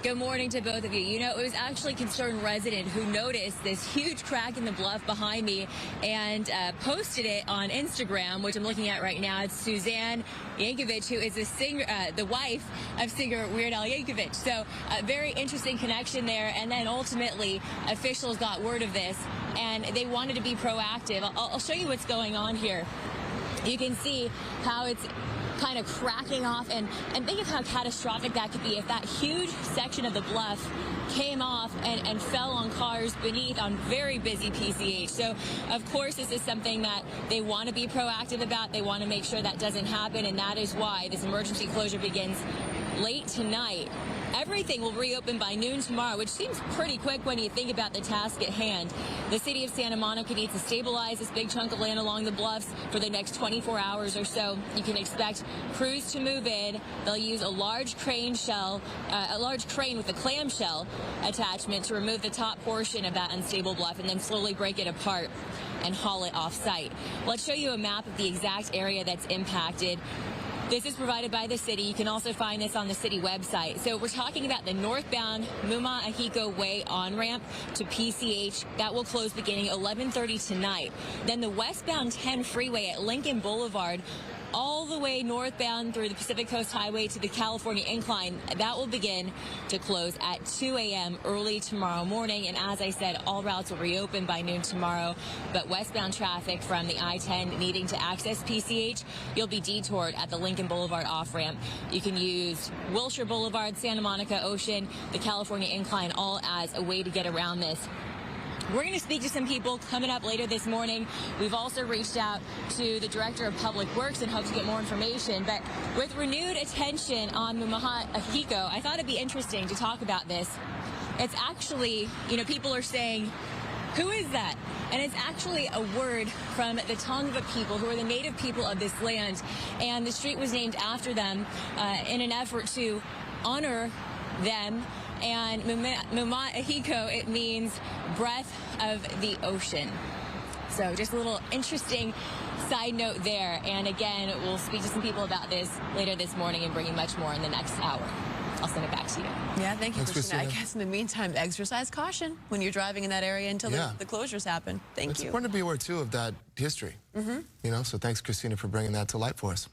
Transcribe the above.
Good morning to both of you. You know, it was actually a concerned resident who noticed this huge crack in the bluff behind me and posted it on Instagram, which I'm looking at right now. It's Suzanne Yankovic, who is a singer, the wife of singer Weird Al Yankovic. So a very interesting connection there. And then ultimately, officials got word of this and they wanted to be proactive. I'll show you what's going on here. You can see how it's kind of cracking off, and think of how catastrophic that could be if that huge section of the bluff came off and fell on cars beneath on very busy PCH. So, of course, this is something that they want to be proactive about. They want to make sure that doesn't happen, and that is why this emergency closure begins late tonight. Everything will reopen by noon tomorrow, which seems pretty quick when you think about the task at hand. The city of Santa Monica needs to stabilize this big chunk of land along the bluffs for the next 24 hours or so. You can expect crews to move in. They'll use a large crane with a clamshell attachment to remove the top portion of that unstable bluff and then slowly break it apart and haul it off-site. Let's show you a map of the exact area that's impacted. This is provided by the city. You can also find this on the city website. So we're talking about the northbound Muma-Ahiko Way on-ramp to PCH. That will close beginning 11:30 tonight. Then the westbound 10 freeway at Lincoln Boulevard all the way northbound through the Pacific Coast Highway to the California Incline. That will begin to close at 2 a.m. early tomorrow morning. And as I said, all routes will reopen by noon tomorrow. But westbound traffic from the I-10 needing to access PCH, you'll be detoured at the Lincoln Boulevard off-ramp. You can use Wilshire Boulevard, Santa Monica, Ocean, the California Incline, all as a way to get around this. We're going to speak to some people coming up later this morning. We've also reached out to the Director of Public Works and hope to get more information. But with renewed attention on Muma-Ahiko, I thought it'd be interesting to talk about this. It's actually, you know, people are saying, who is that? And it's actually a word from the Tongva people, who are the native people of this land. And the street was named after them in an effort to honor them. And Muma-Ahiko, it means breath of the ocean. So just a little interesting side note there. And again, we'll speak to some people about this later this morning and bring you much more in the next hour. I'll send it back to you. Yeah, thank you, Christina. I guess in the meantime, exercise caution when you're driving in that area until the closures happen. Thank you. It's important to be aware, too, of that history. You know, so thanks, Christina, for bringing that to light for us.